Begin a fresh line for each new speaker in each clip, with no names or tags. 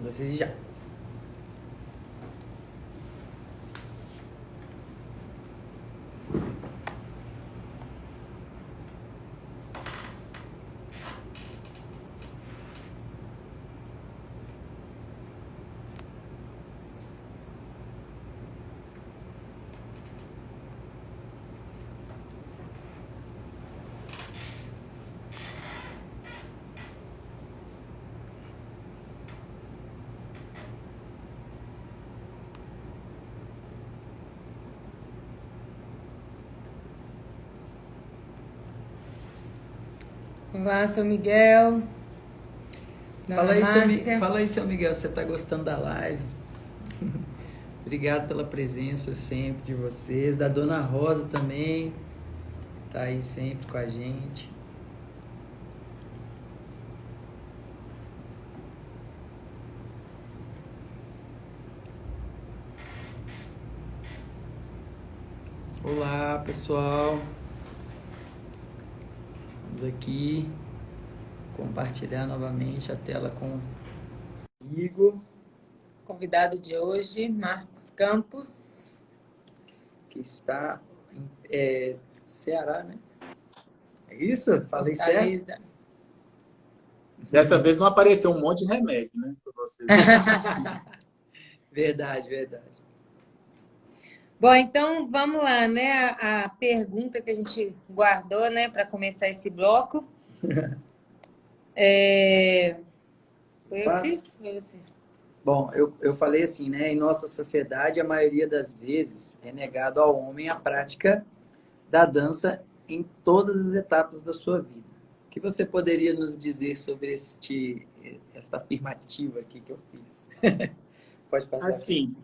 Vocês já.
Olá, seu Miguel.
Fala aí,
Márcia.
fala aí, seu Miguel, você tá gostando da live? Obrigado pela presença sempre de vocês, da Dona Rosa também, tá aí sempre com a gente. Olá, pessoal. Vamos aqui compartilhar novamente a tela com o Igor.
Convidado de hoje, Marcos Campos.
Que está em Ceará, né? É isso? Falei certo?
Fortaleza.
Dessa vez não apareceu um monte de remédio, né? Para vocês.
Verdade, verdade.
Bom, então vamos lá, né? A pergunta que a gente guardou, né, para começar esse bloco. Foi eu que fiz? Foi você?
Bom, eu falei assim, né? Em nossa sociedade, a maioria das vezes é negado ao homem a prática da dança em todas as etapas da sua vida. O que você poderia nos dizer sobre esta afirmativa aqui que eu fiz? Pode passar.
Assim,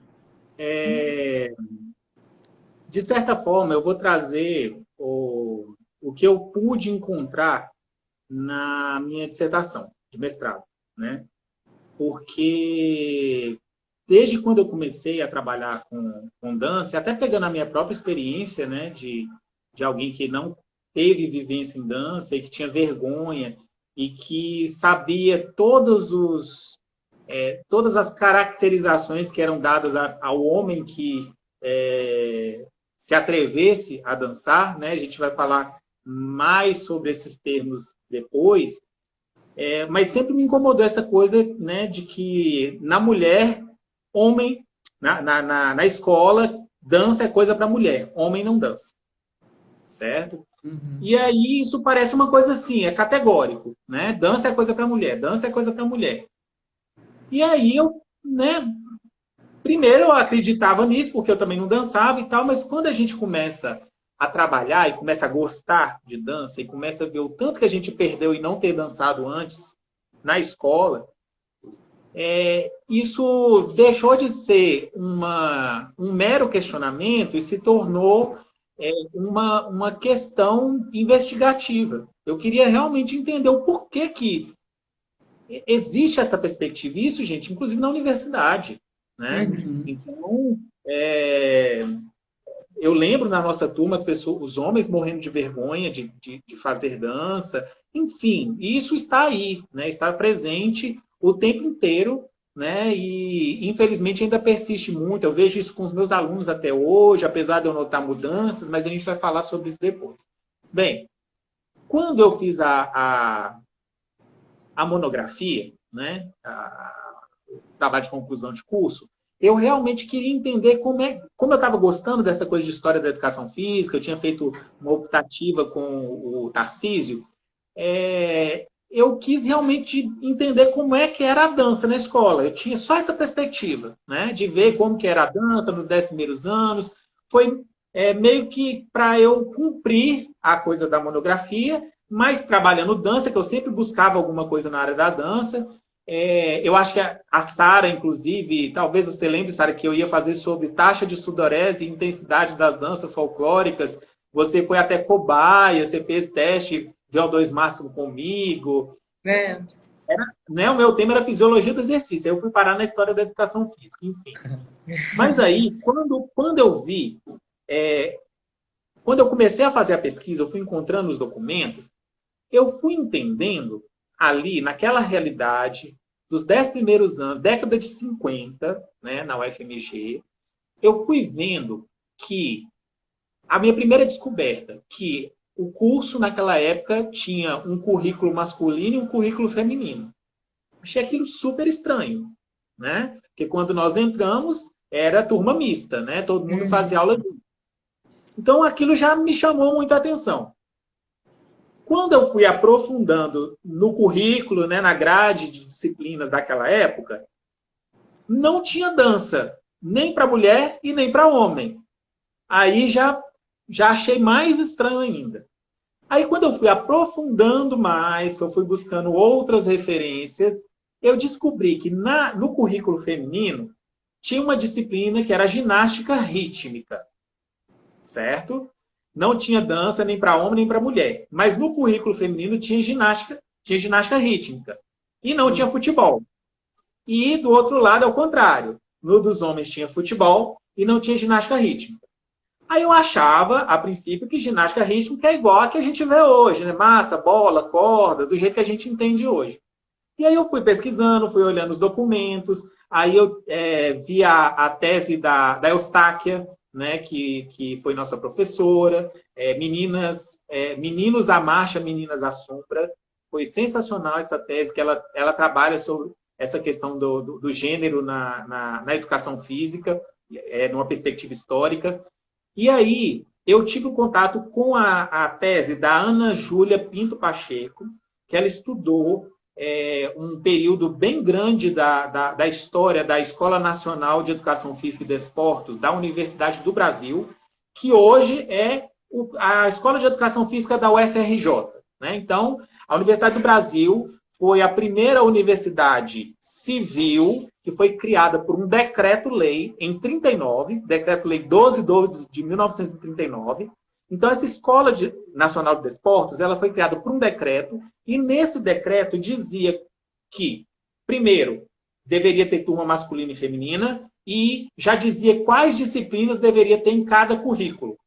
de certa forma, eu vou trazer o que eu pude encontrar na minha dissertação de mestrado, né? Porque desde quando eu comecei a trabalhar com dança, até pegando a minha própria experiência, né, de alguém que não teve vivência em dança e que tinha vergonha e que sabia todas as caracterizações que eram dadas ao homem que se atrevesse a dançar, né? A gente vai falar mais sobre esses termos depois, mas sempre me incomodou essa coisa, né, de que na mulher, homem, na escola, dança é coisa para mulher, homem não dança, certo?
Uhum.
E aí isso parece uma coisa assim, é categórico, né? Dança é coisa para mulher, dança é coisa para mulher. E aí eu, né, primeiro eu acreditava nisso, porque eu também não dançava e tal, mas quando a gente começa a trabalhar e começa a gostar de dança e começa a ver o tanto que a gente perdeu em não ter dançado antes na escola, isso deixou de ser um mero questionamento e se tornou uma questão investigativa. Eu queria realmente entender o porquê que existe essa perspectiva. Isso, gente, inclusive na universidade, né?
Uhum.
Então, eu lembro na nossa turma os homens morrendo de vergonha de fazer dança. Enfim, isso está aí, né? Está presente o tempo inteiro, né? E infelizmente ainda persiste muito. Eu vejo isso com os meus alunos até hoje, apesar de eu notar mudanças, mas a gente vai falar sobre isso depois. Bem, quando eu fiz a monografia, né? O trabalho de conclusão de curso, eu realmente queria entender como eu estava gostando dessa coisa de história da educação física, eu tinha feito uma optativa com o Tarcísio, eu quis realmente entender como é que era a dança na escola. Eu tinha só essa perspectiva, né, de ver como que era a dança nos 10 primeiros anos. Foi meio que para eu cumprir a coisa da monografia, mas trabalhando dança, que eu sempre buscava alguma coisa na área da dança. Eu acho que a Sara, inclusive, talvez você lembre, Sara, que eu ia fazer sobre taxa de sudorese e intensidade das danças folclóricas. Você foi até cobaia, você fez teste VO2 máximo comigo. Né, o meu tema era fisiologia do exercício. Aí eu fui parar na história da educação física, enfim. Mas aí, quando eu vi quando eu comecei a fazer a pesquisa, eu fui encontrando os documentos, eu fui entendendo ali, naquela realidade, dos 10 primeiros anos, década de 50, né, na UFMG, eu fui vendo que a minha primeira descoberta, que o curso naquela época tinha um currículo masculino e um currículo feminino. Achei aquilo super estranho, né? Porque quando nós entramos, era turma mista, né? Todo mundo fazia aula junto. Então, aquilo já me chamou muita atenção. Quando eu fui aprofundando no currículo, né, na grade de disciplinas daquela época, não tinha dança, nem para mulher e nem para homem. Aí já achei mais estranho ainda. Aí, quando eu fui aprofundando mais, que eu fui buscando outras referências, eu descobri que no currículo feminino tinha uma disciplina que era ginástica rítmica, certo? Não tinha dança nem para homem nem para mulher. Mas no currículo feminino tinha ginástica rítmica. E não tinha futebol. E do outro lado, ao contrário. No dos homens tinha futebol e não tinha ginástica rítmica. Aí eu achava, a princípio, que ginástica rítmica é igual a que a gente vê hoje, né? Massa, bola, corda, do jeito que a gente entende hoje. E aí eu fui pesquisando, fui olhando os documentos, aí eu vi a tese da Eustáquia, né, que foi nossa professora, Meninos à Marcha, Meninas à Sombra. Foi sensacional essa tese, que ela trabalha sobre essa questão do gênero na educação física, numa perspectiva histórica. E aí, eu tive contato com a tese da Ana Júlia Pinto Pacheco, que ela estudou um período bem grande da história da Escola Nacional de Educação Física e Desportos da Universidade do Brasil, que hoje é a Escola de Educação Física da UFRJ. Né? Então, a Universidade do Brasil foi a primeira universidade civil que foi criada por um decreto-lei em 39, decreto-lei 1212 de 1939. Então, essa Escola Nacional de Desportos, ela foi criada por um decreto, e nesse decreto dizia que, primeiro, deveria ter turma masculina e feminina, e já dizia quais disciplinas deveria ter em cada currículo.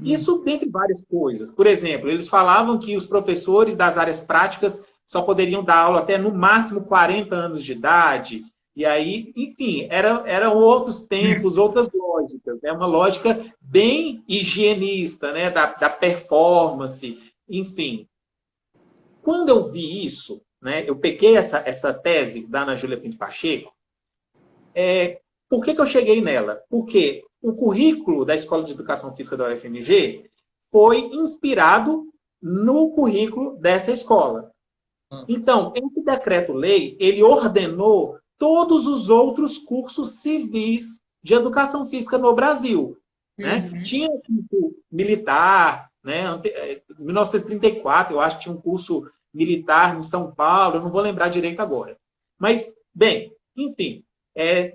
Isso dentre várias coisas. Por exemplo, eles falavam que os professores das áreas práticas só poderiam dar aula até, no máximo, 40 anos de idade. E aí, enfim, eram outros tempos, outras lógicas. Né? Uma lógica bem higienista, né? da performance, enfim. Quando eu vi isso, né? Eu peguei essa tese da Ana Júlia Pinto Pacheco. Por que eu cheguei nela? Porque o currículo da Escola de Educação Física da UFMG foi inspirado no currículo dessa escola. Então, esse decreto-lei, ele ordenou todos os outros cursos civis de educação física no Brasil. Né? Tinha um curso militar, né? Em 1934, eu acho que tinha um curso militar em São Paulo, eu não vou lembrar direito agora. Mas, bem, enfim,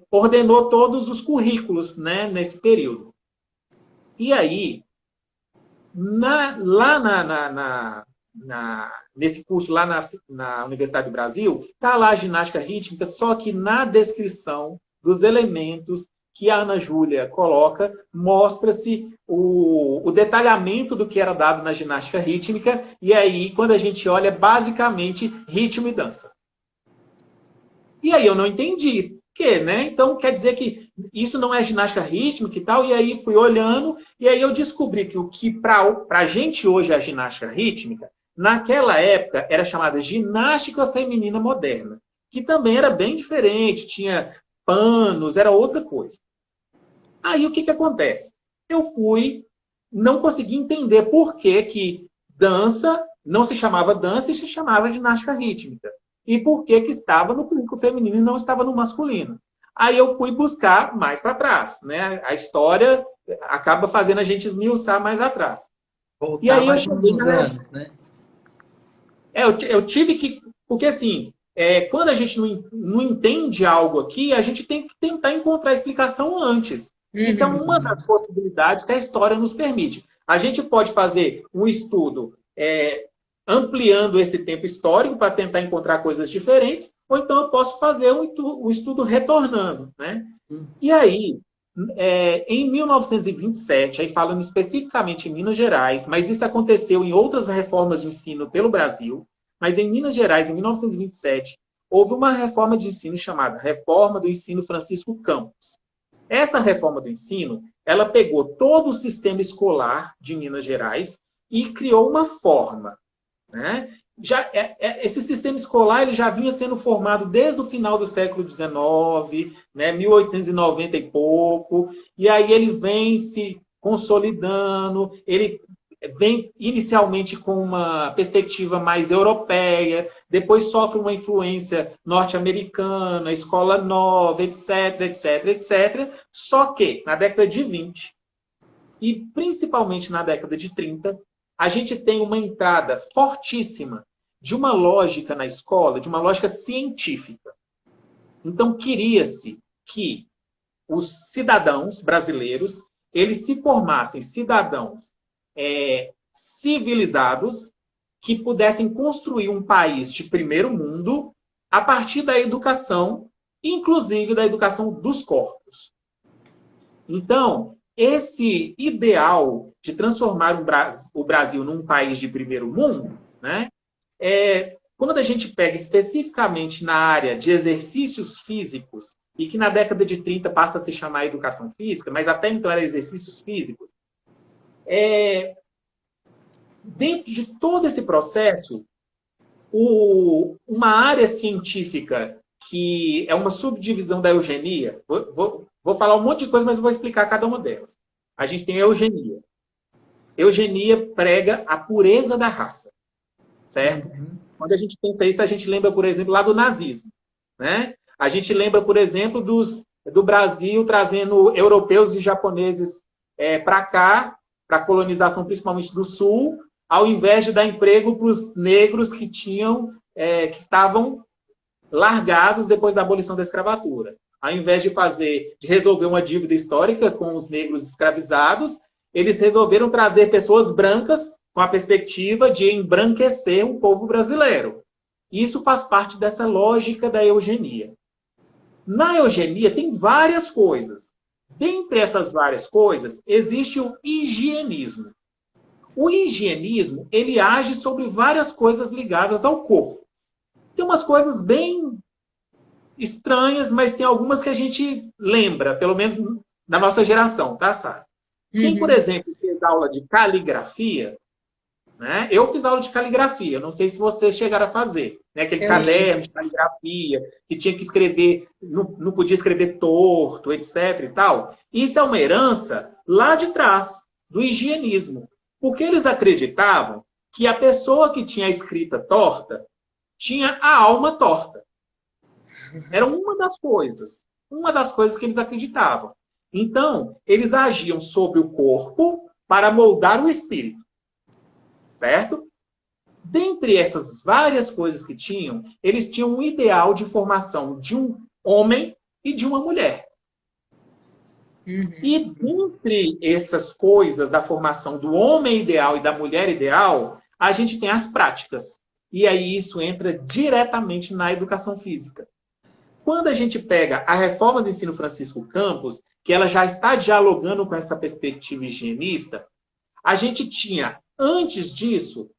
ordenou todos os currículos, né, nesse período. E aí, nesse curso lá na Universidade do Brasil, está lá a ginástica rítmica, só que na descrição dos elementos que a Ana Júlia coloca, mostra-se o detalhamento do que era dado na ginástica rítmica, e aí, quando a gente olha, é basicamente ritmo e dança. E aí eu não entendi. Né? Então, quer dizer que isso não é ginástica rítmica e tal, e aí fui olhando, e aí eu descobri que o que para a gente hoje é a ginástica rítmica, naquela época era chamada ginástica feminina moderna, que também era bem diferente, tinha panos, era outra coisa. Aí o que acontece? Eu não consegui entender por que dança não se chamava dança e se chamava ginástica rítmica. E por que estava no currículo feminino e não estava no masculino. Aí eu fui buscar mais para trás. Né? A história acaba fazendo a gente esmiuçar mais atrás.
Voltar
e aí
mais uns anos, né?
Eu tive que... Porque, assim, quando a gente não entende algo aqui, a gente tem que tentar encontrar a explicação antes. Isso é uma das possibilidades que a história nos permite. A gente pode fazer um estudo... ampliando esse tempo histórico para tentar encontrar coisas diferentes, ou então eu posso fazer um estudo retornando. Né? E aí, Em 1927, aí falando especificamente em Minas Gerais, mas isso aconteceu em outras reformas de ensino pelo Brasil, mas em Minas Gerais, em 1927, houve uma reforma de ensino chamada Reforma do Ensino Francisco Campos. Essa reforma do ensino, ela pegou todo o sistema escolar de Minas Gerais e criou uma forma, né? Esse sistema escolar ele já vinha sendo formado desde o final do século XIX, né, 1890 e pouco, e aí ele vem se consolidando, ele vem inicialmente com uma perspectiva mais europeia, depois sofre uma influência norte-americana, escola nova, etc, etc, etc. Só que na década de 20 e principalmente na década de 30, a gente tem uma entrada fortíssima de uma lógica na escola, de uma lógica científica. Então, queria-se que os cidadãos brasileiros eles se formassem cidadãos civilizados que pudessem construir um país de primeiro mundo a partir da educação, inclusive da educação dos corpos. Então, esse ideal de transformar o Brasil num país de primeiro mundo, né, quando a gente pega especificamente na área de exercícios físicos, e que na década de 30 passa a se chamar educação física, mas até então era exercícios físicos, dentro de todo esse processo, uma área científica que é uma subdivisão da eugenia, vou falar um monte de coisa, mas vou explicar cada uma delas. A gente tem a eugenia. Eugenia prega a pureza da raça, certo? Quando a gente pensa isso, a gente lembra, por exemplo, lá do nazismo, né? A gente lembra, por exemplo, do Brasil trazendo europeus e japoneses para cá, para a colonização principalmente do Sul, ao invés de dar emprego para os negros que estavam largados depois da abolição da escravatura. Ao invés de resolver uma dívida histórica com os negros escravizados, eles resolveram trazer pessoas brancas com a perspectiva de embranquecer o povo brasileiro. Isso faz parte dessa lógica da eugenia. Na eugenia tem várias coisas. Dentre essas várias coisas, existe o higienismo. O higienismo, ele age sobre várias coisas ligadas ao corpo. Tem umas coisas bem estranhas, mas tem algumas que a gente lembra, pelo menos da nossa geração, tá, Sara? Quem, por exemplo, fez aula de caligrafia, né? Eu fiz aula de caligrafia, não sei se vocês chegaram a fazer, né? Aquele caderno de caligrafia, que tinha que escrever, não podia escrever torto, etc. e tal. Isso é uma herança lá de trás, do higienismo. Porque eles acreditavam que a pessoa que tinha a escrita torta tinha a alma torta. Era uma das coisas que eles acreditavam. Então, eles agiam sobre o corpo para moldar o espírito. Certo? Dentre essas várias coisas que tinham, eles tinham um ideal de formação de um homem e de uma mulher. E dentre essas coisas da formação do homem ideal e da mulher ideal, a gente tem as práticas. E aí isso entra diretamente na educação física. Quando a gente pega a reforma do ensino Francisco Campos, que ela já está dialogando com essa perspectiva higienista, a gente tinha, antes disso,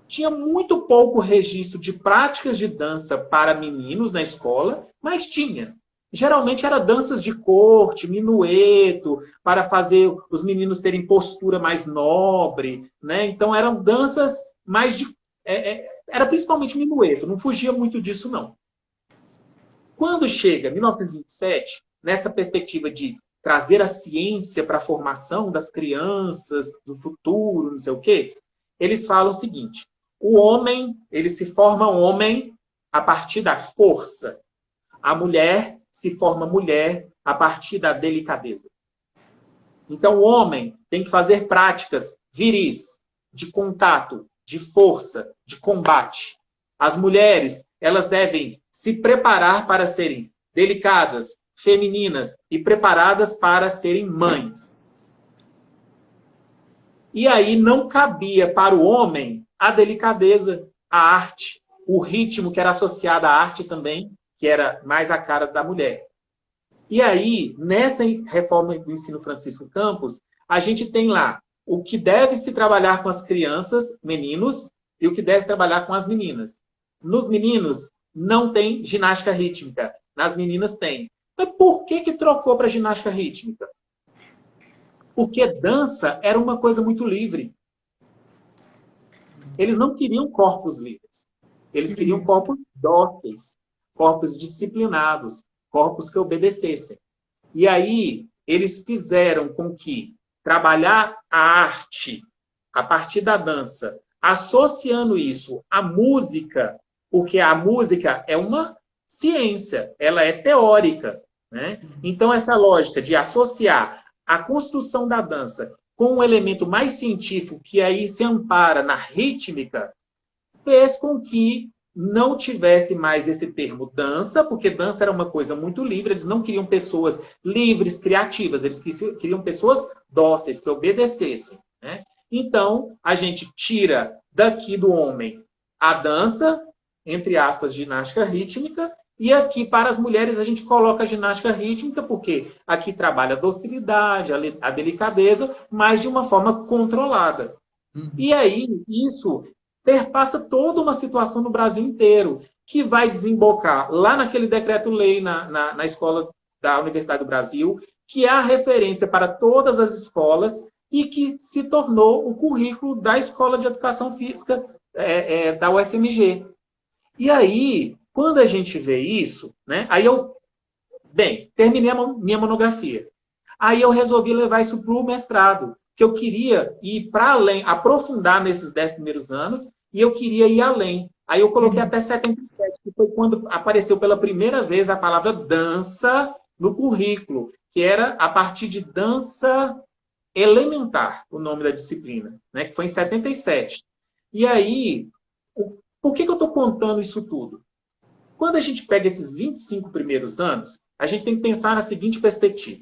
tinha muito pouco registro de práticas de dança para meninos na escola, mas tinha. Geralmente era danças de corte, minueto, para fazer os meninos terem postura mais nobre, né? Então eram danças mais de... era principalmente minueto, não fugia muito disso, não. Quando chega 1927, nessa perspectiva de trazer a ciência para a formação das crianças, do futuro, não sei o quê, eles falam o seguinte: o homem, ele se forma homem a partir da força. A mulher se forma mulher a partir da delicadeza. Então, o homem tem que fazer práticas viris, de contato, de força, de combate. As mulheres, elas devem se preparar para serem delicadas, femininas e preparadas para serem mães. E aí não cabia para o homem a delicadeza, a arte, o ritmo que era associado à arte também, que era mais a cara da mulher. E aí, nessa reforma do ensino Francisco Campos, a gente tem lá o que deve se trabalhar com as crianças, meninos, e o que deve trabalhar com as meninas. Nos meninos, não tem ginástica rítmica. Nas meninas, tem. Mas por que trocou para ginástica rítmica? Porque dança era uma coisa muito livre. Eles não queriam corpos livres. Eles queriam corpos dóceis, corpos disciplinados, corpos que obedecessem. E aí, eles fizeram com que trabalhar a arte a partir da dança, associando isso à música, porque a música é uma ciência, ela é teórica, né? Então, essa lógica de associar a construção da dança com um elemento mais científico, que aí se ampara na rítmica, fez com que não tivesse mais esse termo dança, porque dança era uma coisa muito livre, eles não queriam pessoas livres, criativas, eles queriam pessoas dóceis, que obedecessem, né? Então, a gente tira daqui do homem a dança, entre aspas, ginástica rítmica, e aqui para as mulheres a gente coloca a ginástica rítmica, porque aqui trabalha a docilidade, a delicadeza, mas de uma forma controlada. E aí, isso perpassa toda uma situação no Brasil inteiro, que vai desembocar lá naquele decreto-lei na escola da Universidade do Brasil, que é a referência para todas as escolas e que se tornou o currículo da Escola de Educação Física da UFMG. E aí, quando a gente vê isso, né, aí terminei a minha monografia. Aí eu resolvi levar isso para o mestrado, que eu queria ir para além, aprofundar nesses 10 primeiros anos, e eu queria ir além. Aí eu coloquei até 77, que foi quando apareceu pela primeira vez a palavra dança no currículo, que era a partir de dança elementar, o nome da disciplina, né, que foi em 77. E aí, por que eu estou contando isso tudo? Quando a gente pega esses 25 primeiros anos, a gente tem que pensar na seguinte perspectiva.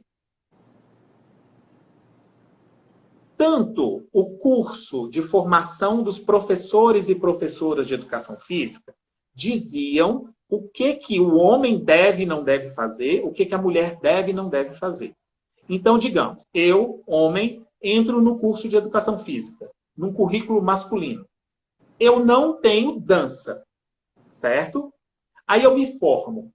Tanto o curso de formação dos professores e professoras de educação física diziam o que o homem deve e não deve fazer, o que a mulher deve e não deve fazer. Então, digamos, eu, homem, entro no curso de educação física, num currículo masculino. Eu não tenho dança, certo? Aí eu me formo.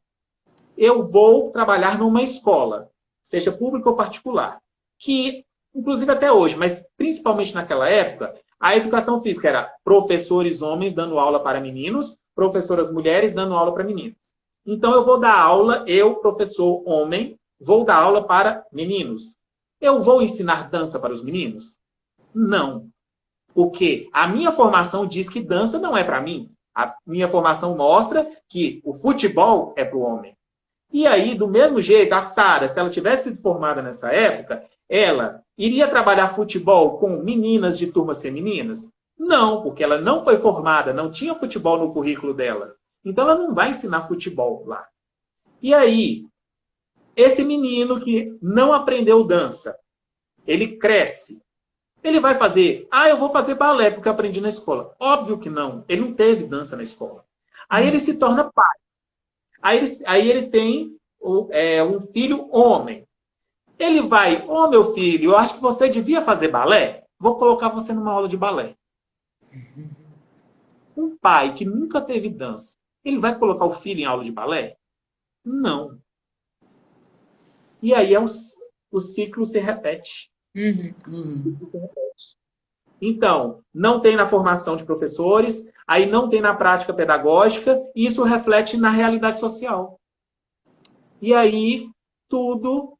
Eu vou trabalhar numa escola, seja pública ou particular, que, inclusive até hoje, mas principalmente naquela época, a educação física era professores homens dando aula para meninos, professoras mulheres dando aula para meninas. Então eu vou dar aula, eu, professor homem, vou dar aula para meninos. Eu vou ensinar dança para os meninos? Não. Porque a minha formação diz que dança não é para mim. A minha formação mostra que o futebol é para o homem. E aí, do mesmo jeito, a Sara, se ela tivesse sido formada nessa época, ela iria trabalhar futebol com meninas de turmas femininas? Não, porque ela não foi formada, não tinha futebol no currículo dela. Então, ela não vai ensinar futebol lá. E aí, esse menino que não aprendeu dança, ele cresce. Ele vai fazer, eu vou fazer balé porque eu aprendi na escola. Óbvio que não, ele não teve dança na escola. Aí ele se torna pai. Aí ele tem um filho homem. Ele vai, meu filho, eu acho que você devia fazer balé. Vou colocar você numa aula de balé. Um pai que nunca teve dança, ele vai colocar o filho em aula de balé? Não. E aí o ciclo se repete. Então, não tem na formação de professores, aí não tem na prática pedagógica, e isso reflete na realidade social. E aí, tudo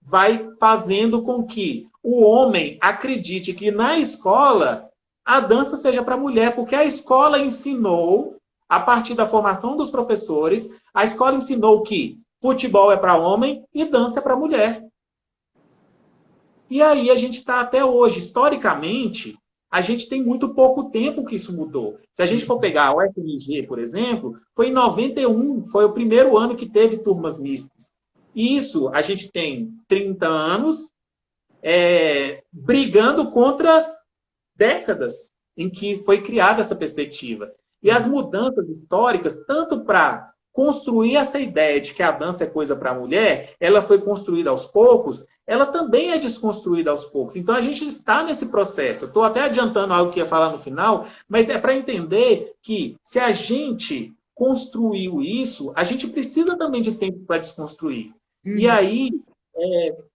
vai fazendo com que o homem acredite que na escola a dança seja para a mulher, porque a escola ensinou, a partir da formação dos professores, a escola ensinou que futebol é para homem e dança é para mulher. E aí a gente está até hoje. Historicamente, a gente tem muito pouco tempo que isso mudou. Se a gente for pegar a UFMG, por exemplo, foi em 91, foi o primeiro ano que teve turmas mistas. Isso, a gente tem 30 anos brigando contra décadas em que foi criada essa perspectiva. E as mudanças históricas, tanto para construir essa ideia de que a dança é coisa para a mulher, ela foi construída aos poucos, ela também é desconstruída aos poucos. Então, a gente está nesse processo. Eu estou até adiantando algo que ia falar no final, mas é para entender que se a gente construiu isso, a gente precisa também de tempo para desconstruir. E aí,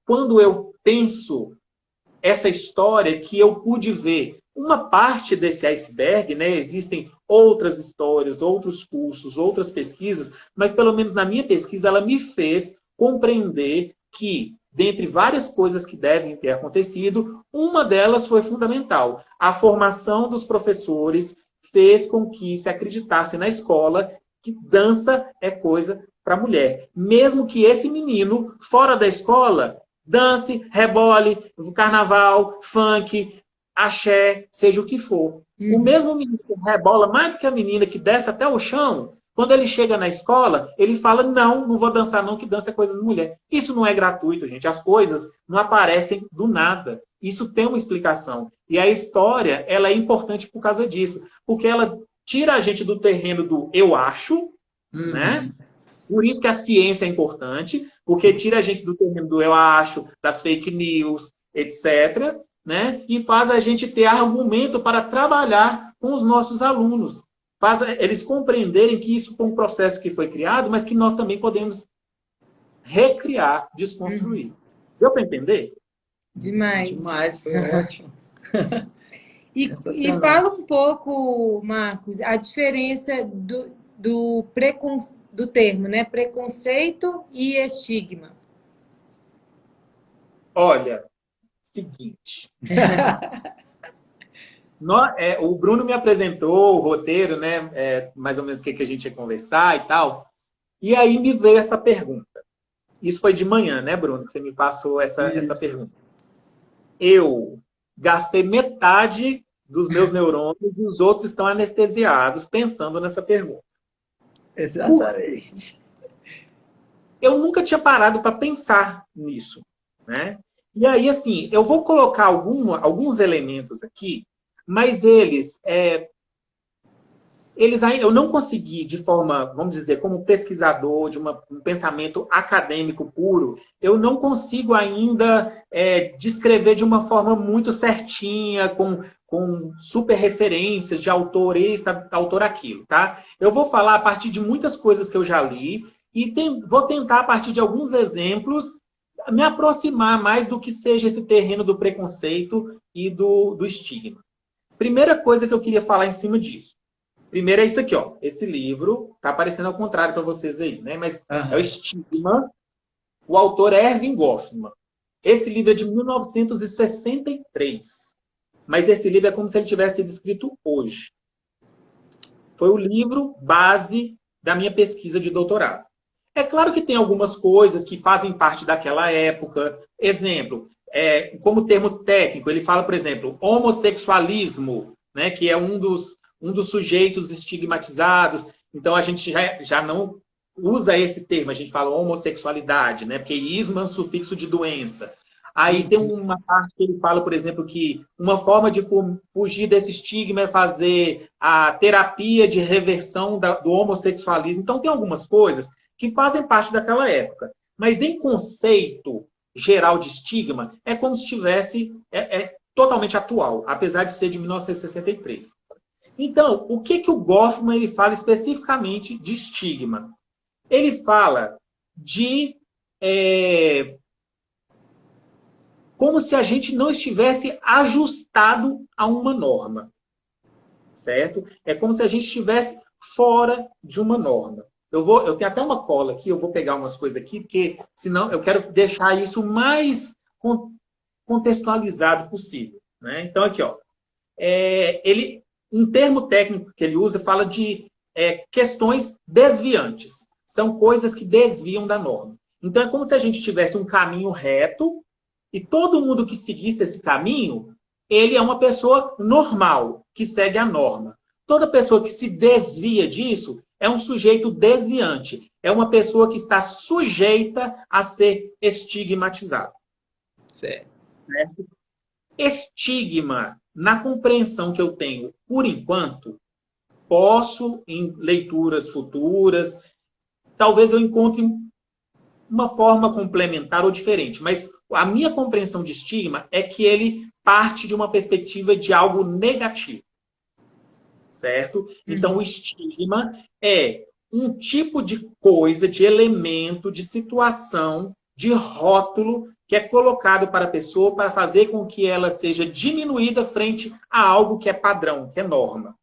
quando eu penso essa história que eu pude ver uma parte desse iceberg, né? Existem outras histórias, outros cursos, outras pesquisas, mas pelo menos na minha pesquisa ela me fez compreender que, dentre várias coisas que devem ter acontecido, uma delas foi fundamental. A formação dos professores fez com que se acreditasse na escola que dança é coisa para mulher. Mesmo que esse menino, fora da escola, dance, rebole, carnaval, funk, axé, seja o que for. O mesmo menino que rebola mais do que a menina que desce até o chão, quando ele chega na escola, ele fala, não vou dançar não, que dança é coisa de mulher. Isso não é gratuito, gente. As coisas não aparecem do nada. Isso tem uma explicação. E a história, ela é importante por causa disso. Porque ela tira a gente do terreno do eu acho, né? Por isso que a ciência é importante, porque tira a gente do terreno do eu acho, das fake news, etc., né? E faz a gente ter argumento para trabalhar com os nossos alunos. Faz eles compreenderem que isso foi um processo que foi criado, mas que nós também podemos recriar, desconstruir. Deu para entender?
Demais.
Demais, foi ótimo.
E fala um pouco, Marcos, a diferença do termo, né? Preconceito e estigma.
Olha, seguinte. O Bruno me apresentou o roteiro, né? Mais ou menos o que a gente ia conversar e tal. E aí me veio essa pergunta. Isso foi de manhã, né, Bruno? Que você me passou essa pergunta. Eu gastei metade dos meus neurônios e os outros estão anestesiados pensando nessa pergunta.
Exatamente.
Eu nunca tinha parado para pensar nisso, né? E aí, assim, eu vou colocar alguns elementos aqui, mas eu não consegui, de forma, vamos dizer, como pesquisador, de um pensamento acadêmico puro, eu não consigo ainda descrever de uma forma muito certinha, com super referências de autor esse, autor aquilo, tá? Eu vou falar a partir de muitas coisas que eu já li e vou tentar, a partir de alguns exemplos, me aproximar mais do que seja esse terreno do preconceito e do estigma. Primeira coisa que eu queria falar em cima disso. Primeiro é isso aqui, ó. Esse livro, tá aparecendo ao contrário para vocês aí, né? Mas é o Estigma. O autor é Erving Goffman. Esse livro é de 1963. Mas esse livro é como se ele tivesse sido escrito hoje. Foi o livro base da minha pesquisa de doutorado. É claro que tem algumas coisas que fazem parte daquela época. Exemplo, como termo técnico, ele fala, por exemplo, homossexualismo, né? Que é um dos sujeitos estigmatizados. Então, a gente já não usa esse termo, a gente fala homossexualidade, né? Porque ismo é um sufixo de doença. Aí tem uma parte que ele fala, por exemplo, que uma forma de fugir desse estigma é fazer a terapia de reversão do homossexualismo. Então, tem algumas coisas que fazem parte daquela época. Mas em conceito geral de estigma, é como se estivesse totalmente atual, apesar de ser de 1963. Então, o que o Goffman ele fala especificamente de estigma? Ele fala de como se a gente não estivesse ajustado a uma norma, certo? É como se a gente estivesse fora de uma norma. Eu tenho até uma cola aqui, eu vou pegar umas coisas aqui, porque senão eu quero deixar isso o mais contextualizado possível, né? Então, aqui, ó. Um termo técnico que ele usa fala de questões desviantes. São coisas que desviam da norma. Então, é como se a gente tivesse um caminho reto e todo mundo que seguisse esse caminho, ele é uma pessoa normal, que segue a norma. Toda pessoa que se desvia disso é um sujeito desviante. É uma pessoa que está sujeita a ser estigmatizada.
Certo.
Estigma, na compreensão que eu tenho por enquanto, posso, em leituras futuras, talvez eu encontre uma forma complementar ou diferente. Mas a minha compreensão de estigma é que ele parte de uma perspectiva de algo negativo. Certo? Então, o estigma é um tipo de coisa, de elemento, de situação, de rótulo que é colocado para a pessoa para fazer com que ela seja diminuída frente a algo que é padrão, que é norma.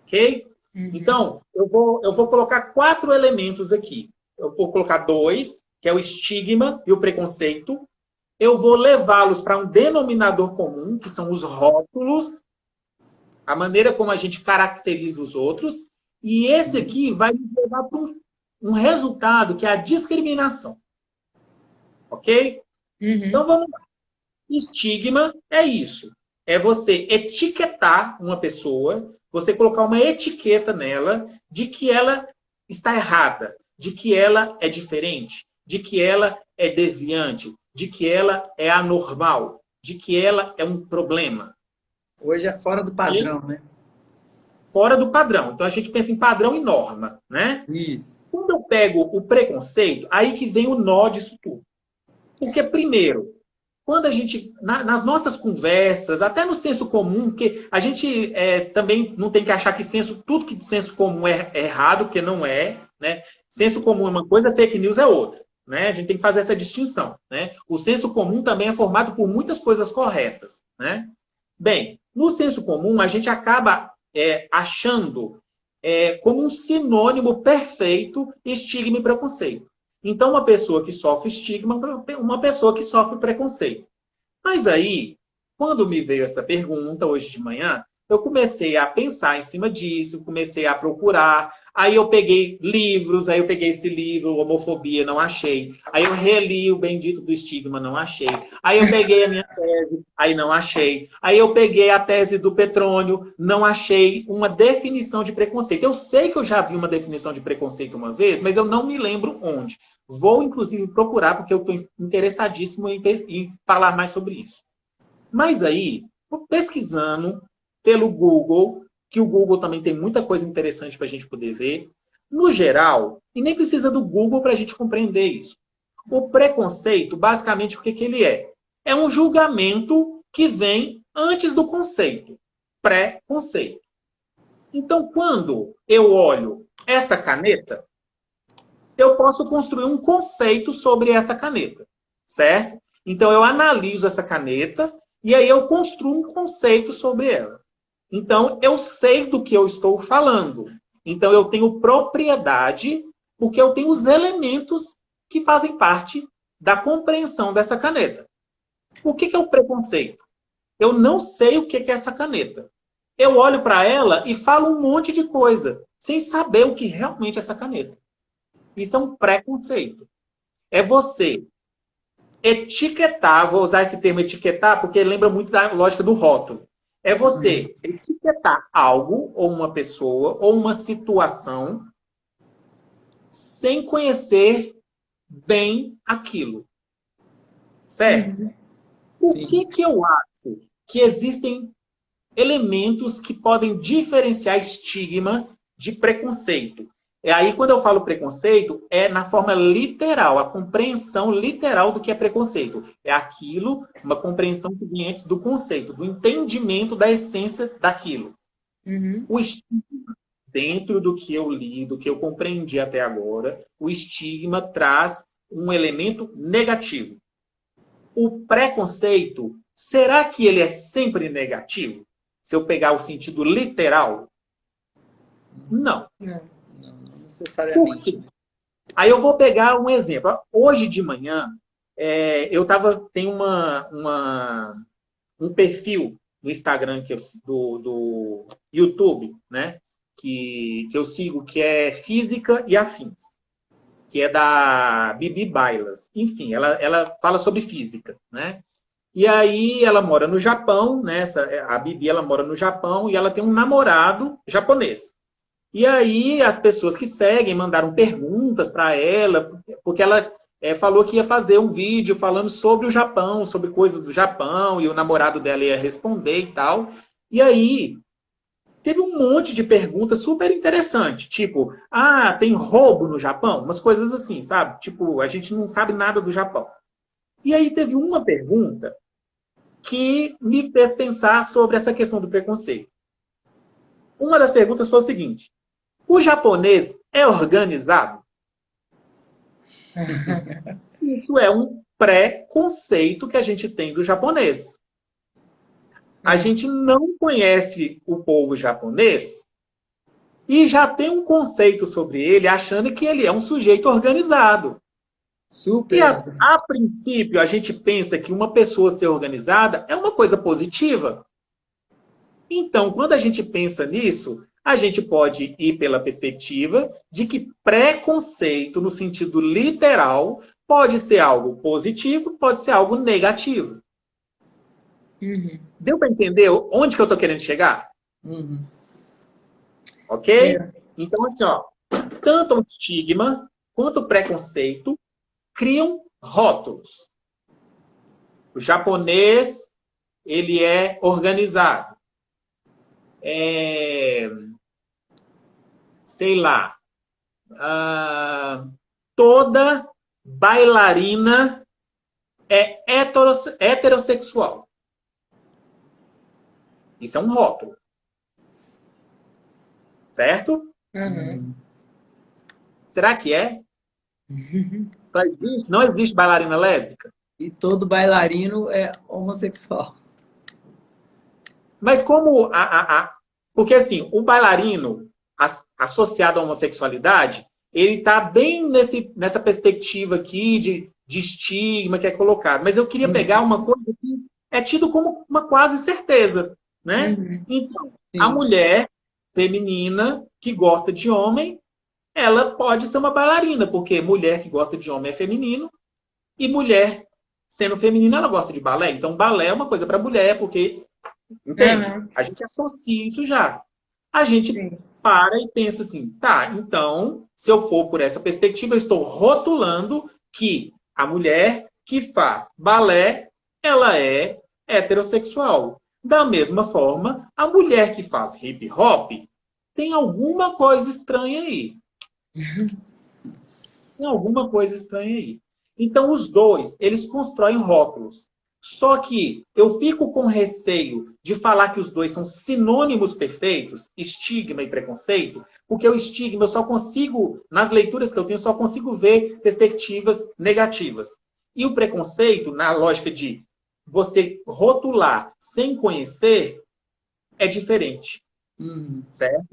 Ok? Então, eu vou colocar 4 elementos aqui. Eu vou colocar 2, que é o estigma e o preconceito. Eu vou levá-los para um denominador comum, que são os rótulos, a maneira como a gente caracteriza os outros. E esse aqui vai nos levar para um resultado, que é a discriminação. Ok? Então, vamos lá. Estigma é isso. É você etiquetar uma pessoa, você colocar uma etiqueta nela de que ela está errada, de que ela é diferente, de que ela é desviante, de que ela é anormal, de que ela é um problema.
Hoje é fora do padrão, né?
Fora do padrão. Então, a gente pensa em padrão e norma, né?
Isso.
Quando eu pego o preconceito, aí que vem o nó disso tudo. Porque, primeiro, quando a gente, nas nossas conversas, até no senso comum, porque a gente também não tem que achar que tudo que de senso comum é errado, porque não é, né? Senso comum é uma coisa, fake news é outra, né? A gente tem que fazer essa distinção, né? O senso comum também é formado por muitas coisas corretas, né? Bem, no senso comum, a gente acaba achando como um sinônimo perfeito estigma e preconceito. Então, uma pessoa que sofre estigma, uma pessoa que sofre preconceito. Mas aí, quando me veio essa pergunta hoje de manhã, eu comecei a pensar em cima disso, comecei a procurar. Aí eu peguei livros, aí eu peguei esse livro, Homofobia, não achei. Aí eu reli o Bendito do Estigma, não achei. Aí eu peguei a minha tese, aí não achei. Aí eu peguei a tese do Petrônio, não achei uma definição de preconceito. Eu sei que eu já vi uma definição de preconceito uma vez, mas eu não me lembro onde. Vou, inclusive, procurar, porque eu estou interessadíssimo em falar mais sobre isso. Mas aí, pesquisando pelo Google, que o Google também tem muita coisa interessante para a gente poder ver, no geral, e nem precisa do Google para a gente compreender isso. O preconceito, basicamente, o que ele é? É um julgamento que vem antes do conceito. Pré-conceito. Então, quando eu olho essa caneta, eu posso construir um conceito sobre essa caneta, certo? Então, eu analiso essa caneta e aí eu construo um conceito sobre ela. Então, eu sei do que eu estou falando. Então, eu tenho propriedade, porque eu tenho os elementos que fazem parte da compreensão dessa caneta. O que é o preconceito? Eu não sei o que é essa caneta. Eu olho para ela e falo um monte de coisa, sem saber o que realmente é essa caneta. Isso é um preconceito. É você etiquetar, vou usar esse termo etiquetar, porque lembra muito da lógica do rótulo. É você etiquetar algo, ou uma pessoa, ou uma situação, sem conhecer bem aquilo. Certo? Por que eu acho que existem elementos que podem diferenciar estigma de preconceito? Aí, quando eu falo preconceito, é na forma literal, a compreensão literal do que é preconceito. É aquilo, uma compreensão que vem antes do conceito, do entendimento da essência daquilo. O estigma, dentro do que eu li, do que eu compreendi até agora, o estigma traz um elemento negativo. O preconceito, será que ele é sempre negativo? Se eu pegar o sentido literal? Não. Por quê? Aí eu vou pegar um exemplo. Hoje de manhã, tem um perfil no Instagram do YouTube, né? Que eu sigo, que é Física e Afins, que é da Bibi Bailas. Enfim, ela fala sobre física, né? E aí ela mora no Japão, né? A Bibi, ela mora no Japão e ela tem um namorado japonês. E aí as pessoas que seguem mandaram perguntas para ela, porque ela falou que ia fazer um vídeo falando sobre o Japão, sobre coisas do Japão, e o namorado dela ia responder e tal. E aí teve um monte de perguntas super interessantes. Tipo, tem roubo no Japão? Umas coisas assim, sabe? Tipo, a gente não sabe nada do Japão. E aí teve uma pergunta que me fez pensar sobre essa questão do preconceito. Uma das perguntas foi o seguinte: o japonês é organizado? Isso é um preconceito que a gente tem do japonês. A gente não conhece o povo japonês e já tem um conceito sobre ele, achando que ele é um sujeito organizado.
Super.
E a princípio, a gente pensa que uma pessoa ser organizada é uma coisa positiva. Então, quando a gente pensa nisso, a gente pode ir pela perspectiva de que preconceito, no sentido literal, pode ser algo positivo, pode ser algo negativo.
Uhum.
Deu para entender onde que eu estou querendo chegar?
Uhum.
Ok? Então, assim, ó, tanto o estigma quanto o preconceito criam rótulos. O japonês, ele é organizado. Sei lá, toda bailarina é heterossexual. Isso é um rótulo. Certo?
Uhum.
Será que é? Não existe bailarina lésbica?
E todo bailarino é homossexual.
Mas como porque assim, o bailarino associado à homossexualidade, ele está bem nessa perspectiva aqui de estigma que é colocado. Mas eu queria pegar uma coisa que é tido como uma quase certeza, né?
Uhum.
Então, a
Sim.
mulher feminina que gosta de homem, ela pode ser uma bailarina, porque mulher que gosta de homem é feminino e mulher sendo feminina, ela gosta de balé. Então, balé é uma coisa para mulher, porque entende?
Uhum.
A gente associa isso já. A gente
Sim.
para e pensa assim, tá, então, se eu for por essa perspectiva, eu estou rotulando que a mulher que faz balé, ela é heterossexual. Da mesma forma, a mulher que faz hip hop tem alguma coisa estranha aí. Tem alguma coisa estranha aí. Então, os dois, eles constroem rótulos. Só que eu fico com receio de falar que os dois são sinônimos perfeitos, estigma e preconceito, porque o estigma eu só consigo, nas leituras que eu tenho, só consigo ver perspectivas negativas. E o preconceito, na lógica de você rotular sem conhecer, é diferente. Certo?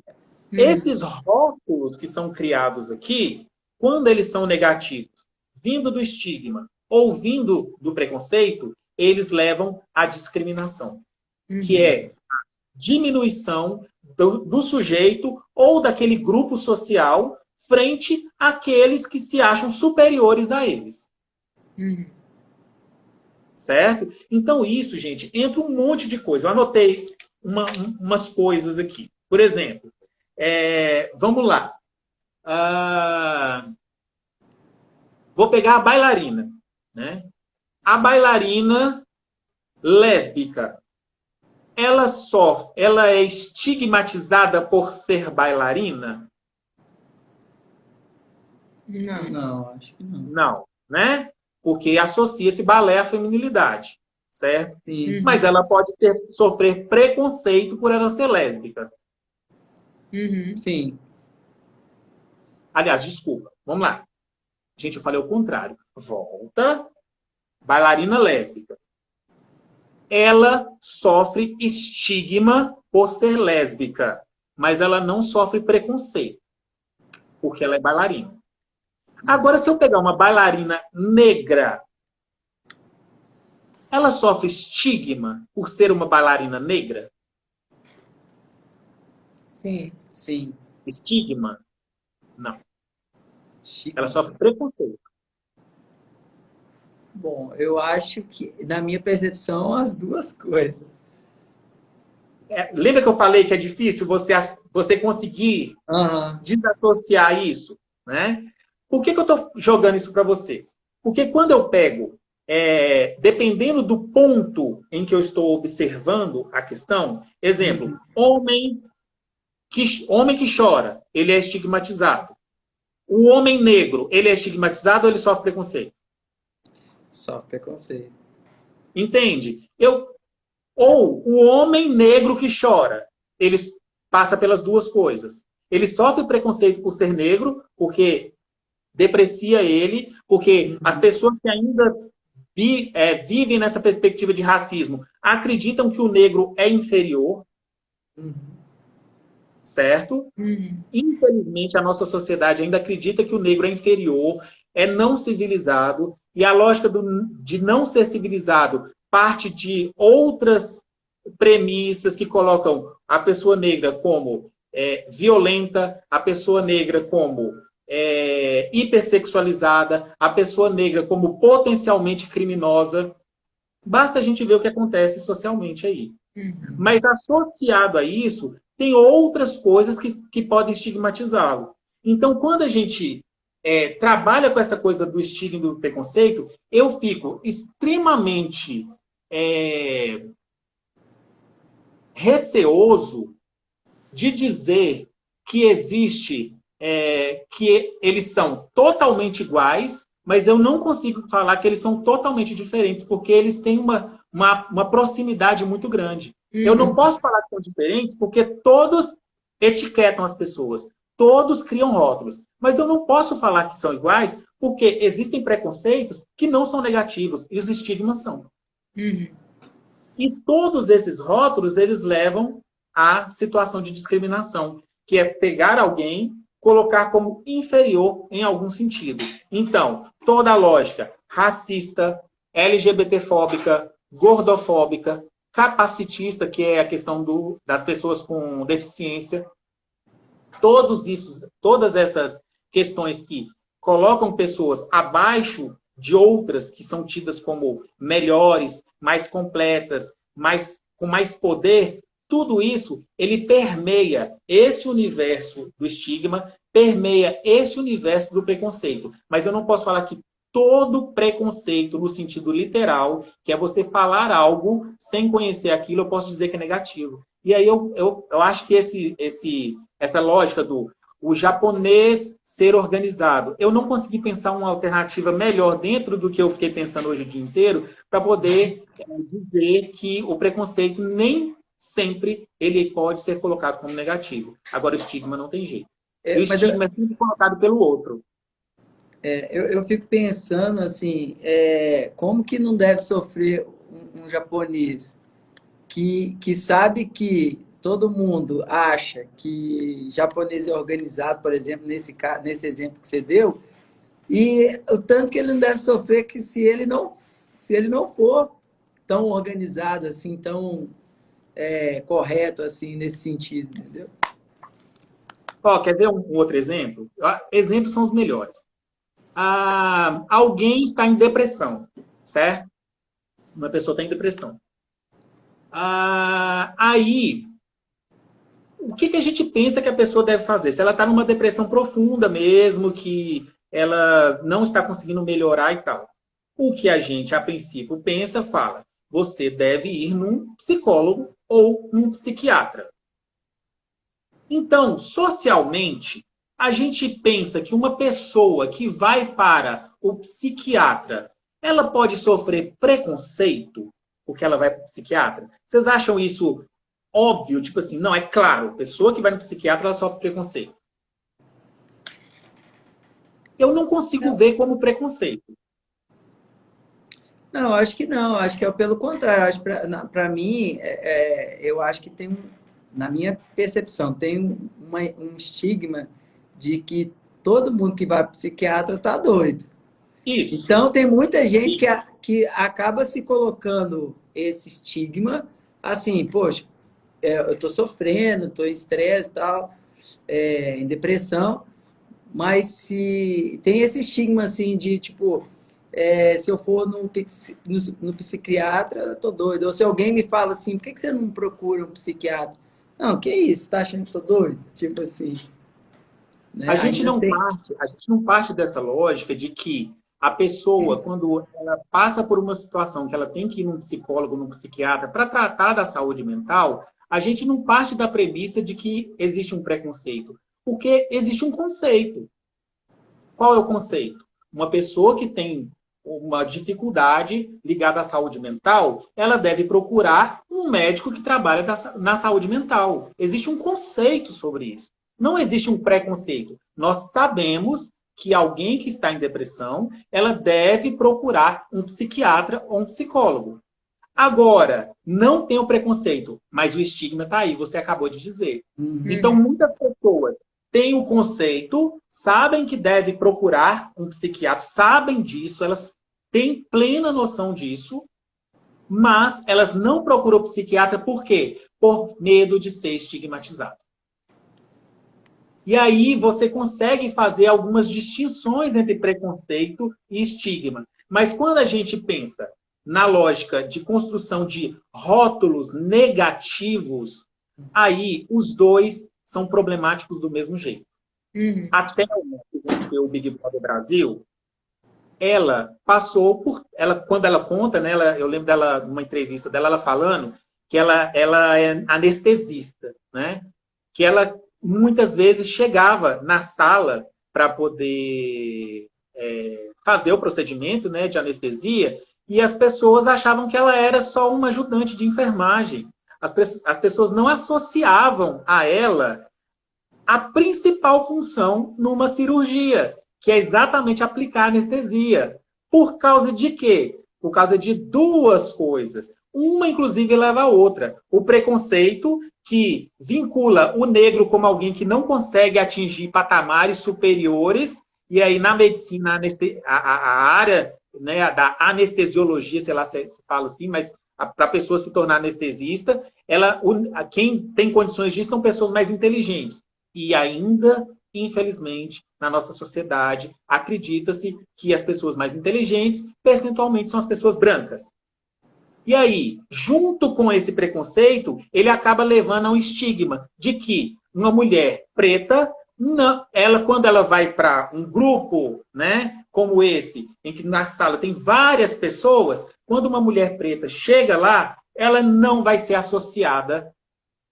Esses rótulos que são criados aqui, quando eles são negativos, vindo do estigma ou vindo do preconceito, eles levam à discriminação, que é a diminuição do sujeito ou daquele grupo social frente àqueles que se acham superiores a eles. Certo? Então, isso, gente, entra um monte de coisa. Eu anotei umas coisas aqui. Por exemplo, vamos lá. Vou pegar a bailarina. Né? A bailarina lésbica, ela é estigmatizada por ser bailarina?
Não.
Não, acho que não.
Não, né? Porque associa-se balé à feminilidade, certo?
Sim.
Mas ela pode sofrer preconceito por ela ser lésbica.
Sim.
Aliás, desculpa, vamos lá. Gente, eu falei o contrário. Volta. Bailarina lésbica. Ela sofre estigma por ser lésbica, mas ela não sofre preconceito, porque ela é bailarina. Agora, se eu pegar uma bailarina negra, ela sofre estigma por ser uma bailarina negra?
Sim.
Sim.
Estigma? Não.
Chique.
Ela sofre preconceito.
Bom, eu acho que, na minha percepção, as duas coisas.
Lembra que eu falei que é difícil você conseguir desassociar isso? Né? Por que eu estou jogando isso para vocês? Porque quando eu pego, dependendo do ponto em que eu estou observando a questão, exemplo, homem Homem que chora, ele é estigmatizado. O homem negro, ele é estigmatizado ou ele sofre preconceito?
Sofre preconceito.
Entende? Ou o homem negro que chora, ele passa pelas duas coisas. Ele sofre preconceito por ser negro, porque deprecia ele, porque as pessoas que ainda vivem nessa perspectiva de racismo acreditam que o negro é inferior, certo? Infelizmente, a nossa sociedade ainda acredita que o negro é inferior, é não civilizado, e a lógica de não ser civilizado parte de outras premissas que colocam a pessoa negra como violenta, a pessoa negra como hipersexualizada, a pessoa negra como potencialmente criminosa. Basta a gente ver o que acontece socialmente aí. Mas associado a isso, tem outras coisas que podem estigmatizá-lo. Então, quando a gente trabalha com essa coisa do estigma e do preconceito, eu fico extremamente receoso de dizer que existe, que eles são totalmente iguais, mas eu não consigo falar que eles são totalmente diferentes, porque eles têm uma proximidade muito grande. Eu não posso falar que são diferentes, porque todos etiquetam as pessoas, todos criam rótulos. Mas eu não posso falar que são iguais, porque existem preconceitos que não são negativos, e os estigmas são. E todos esses rótulos, eles levam à situação de discriminação, que é pegar alguém, colocar como inferior em algum sentido. Então, toda a lógica racista, LGBTfóbica, gordofóbica, capacitista, que é a questão das pessoas com deficiência, todas essas questões que colocam pessoas abaixo de outras que são tidas como melhores, mais completas, com mais poder, tudo isso, ele permeia esse universo do estigma, permeia esse universo do preconceito. Mas eu não posso falar que todo preconceito, no sentido literal, que é você falar algo sem conhecer aquilo, eu posso dizer que é negativo. E aí eu acho que essa lógica do o japonês ser organizado, eu não consegui pensar uma alternativa melhor dentro do que eu fiquei pensando hoje o dia inteiro para poder dizer que o preconceito nem sempre ele pode ser colocado como negativo. Agora, o estigma não tem jeito. E o estigma é sempre colocado pelo outro.
Eu fico pensando assim, como que não deve sofrer um japonês que sabe que todo mundo acha que japonês é organizado, por exemplo, nesse exemplo que você deu, e o tanto que ele não deve sofrer que se ele não for tão organizado assim, tão correto assim nesse sentido, entendeu?
Quer ver um outro exemplo? Exemplos são os melhores. Alguém está em depressão, certo? Uma pessoa está em depressão. Aí, o que a gente pensa que a pessoa deve fazer? Se ela está numa depressão profunda mesmo, que ela não está conseguindo melhorar e tal. O que a gente, a princípio, fala, você deve ir num psicólogo ou num psiquiatra. Então, socialmente, a gente pensa que uma pessoa que vai para o psiquiatra, ela pode sofrer preconceito porque ela vai para o psiquiatra? Vocês acham isso óbvio? Tipo assim, não, é claro, pessoa que vai no psiquiatra, ela sofre preconceito. Eu não consigo ver como preconceito.
Não, acho que não. Acho que é pelo contrário. Para mim, eu acho que tem, na minha percepção, tem um estigma de que todo mundo que vai para psiquiatra está doido.
Isso.
Então, tem muita gente que acaba se colocando esse estigma, assim, poxa, eu estou sofrendo, estou em estresse e tal, em depressão, mas se tem esse estigma, assim, de, tipo, se eu for no psiquiatra, eu tô doido. Ou se alguém me fala assim, por que você não procura um psiquiatra? Não, que isso? Você tá achando que eu tô doido? Tipo assim. Né?
A gente não parte dessa lógica de que a pessoa, quando ela passa por uma situação que ela tem que ir num psicólogo, num psiquiatra, para tratar da saúde mental, A gente não parte da premissa de que existe um preconceito, porque existe um conceito. Qual é o conceito? Uma pessoa que tem uma dificuldade ligada à saúde mental, ela deve procurar um médico que trabalha na saúde mental. Existe um conceito sobre isso. Não existe um preconceito. Nós sabemos que alguém que está em depressão, ela deve procurar um psiquiatra ou um psicólogo. Agora, não tem o preconceito, mas o estigma está aí, você acabou de dizer. Então, muitas pessoas têm o conceito, sabem que deve procurar um psiquiatra, sabem disso, elas têm plena noção disso, mas elas não procuram o psiquiatra por quê? Por medo de ser estigmatizado. E aí você consegue fazer algumas distinções entre preconceito e estigma. Mas quando a gente pensa na lógica de construção de rótulos negativos, aí os dois são problemáticos do mesmo jeito. Até o Big Brother Brasil, ela passou por... quando ela conta, né, eu lembro dela, numa entrevista dela, ela falando que ela é anestesista, né? Que ela muitas vezes chegava na sala para poder fazer o procedimento, né, de anestesia, e as pessoas achavam que ela era só uma ajudante de enfermagem. As pessoas não associavam a ela a principal função numa cirurgia, que é exatamente aplicar anestesia. Por causa de quê? Por causa de duas coisas. Uma, inclusive, leva a outra. O preconceito, que vincula o negro como alguém que não consegue atingir patamares superiores, e aí na medicina, a área, né, da anestesiologia, sei lá se fala assim, mas para a pessoa se tornar anestesista, quem tem condições disso são pessoas mais inteligentes. E ainda, infelizmente, na nossa sociedade, acredita-se que as pessoas mais inteligentes, percentualmente, são as pessoas brancas. E aí, junto com esse preconceito, ele acaba levando a um estigma de que uma mulher preta, quando ela vai para um grupo, né, como esse, em que na sala tem várias pessoas, quando uma mulher preta chega lá, ela não vai ser associada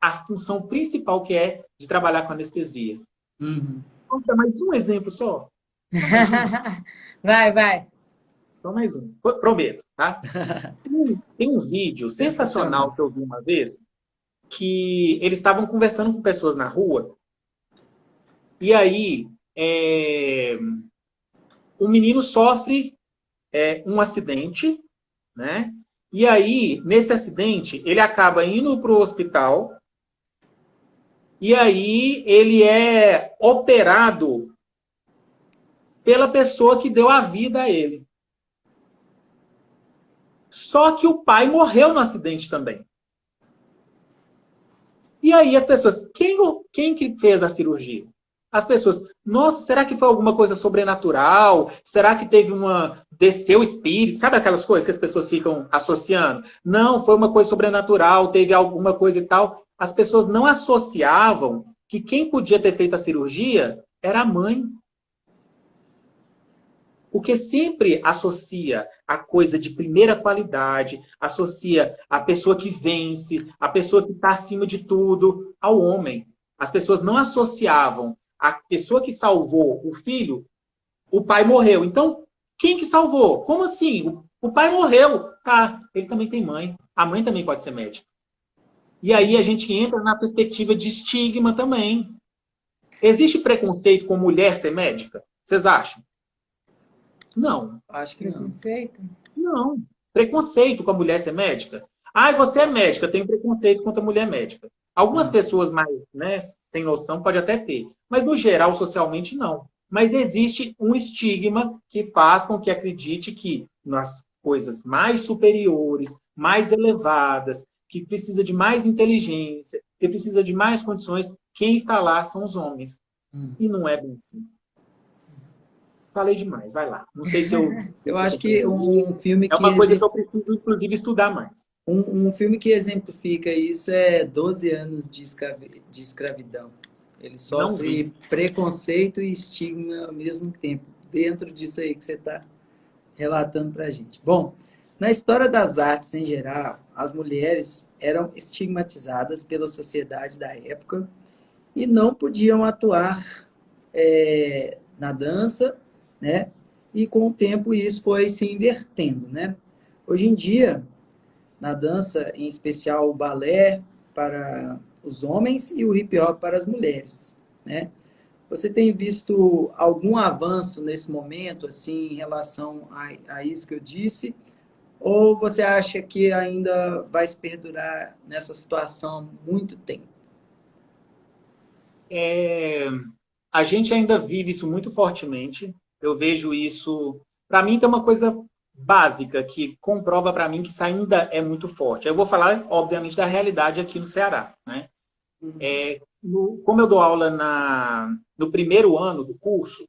à função principal, que é de trabalhar com anestesia. Vamos dar mais um exemplo só?
Vai.
Só mais um. Prometo, tá? Tem um vídeo sensacional que eu vi uma vez, que eles estavam conversando com pessoas na rua, e aí o menino sofre um acidente, né? E aí, nesse acidente, ele acaba indo para o hospital, e aí ele é operado pela pessoa que deu a vida a ele. Só que o pai morreu no acidente também. E aí as pessoas, quem que fez a cirurgia? As pessoas, nossa, será que foi alguma coisa sobrenatural? Será que desceu o espírito? Sabe aquelas coisas que as pessoas ficam associando? Não, foi uma coisa sobrenatural, teve alguma coisa e tal. As pessoas não associavam que quem podia ter feito a cirurgia era a mãe. Porque sempre associa a coisa de primeira qualidade, associa a pessoa que vence, a pessoa que está acima de tudo, ao homem. As pessoas não associavam a pessoa que salvou o filho, o pai morreu. Então, quem que salvou? Como assim? O pai morreu. Tá, ele também tem mãe. A mãe também pode ser médica. E aí a gente entra na perspectiva de estigma também. Existe preconceito com mulher ser médica? Vocês acham? Não.
Acho que não.
Preconceito?
Não. Preconceito com a mulher ser médica? Ah, você é médica, tem preconceito contra a mulher médica. Algumas pessoas mais, né, sem noção pode até ter, mas no geral, socialmente, não. Mas existe um estigma que faz com que acredite que nas coisas mais superiores, mais elevadas, que precisa de mais inteligência, que precisa de mais condições, quem está lá são os homens. E não é bem assim. Falei demais, vai lá. Não sei se eu...
Eu acho que um filme que...
É uma coisa que eu preciso, inclusive, estudar mais.
Um filme que exemplifica isso é 12 anos de escravidão. Ele sofre preconceito e estigma ao mesmo tempo, dentro disso aí que você está relatando para a gente. Bom, Na história das artes em geral, as mulheres eram estigmatizadas pela sociedade da época e não podiam atuar na dança, né? E com o tempo isso foi se invertendo, né? Hoje em dia, na dança, em especial o balé para os homens e o hip hop para as mulheres, né? Você tem visto algum avanço nesse momento, assim, em relação a isso que eu disse? Ou você acha que ainda vai se perdurar nessa situação muito tempo?
É, a gente ainda vive isso muito fortemente. Eu vejo isso. Para mim, tem uma coisa básica que comprova para mim que isso ainda é muito forte. Eu vou falar, obviamente, da realidade aqui no Ceará, né? Como eu dou aula no primeiro ano do curso,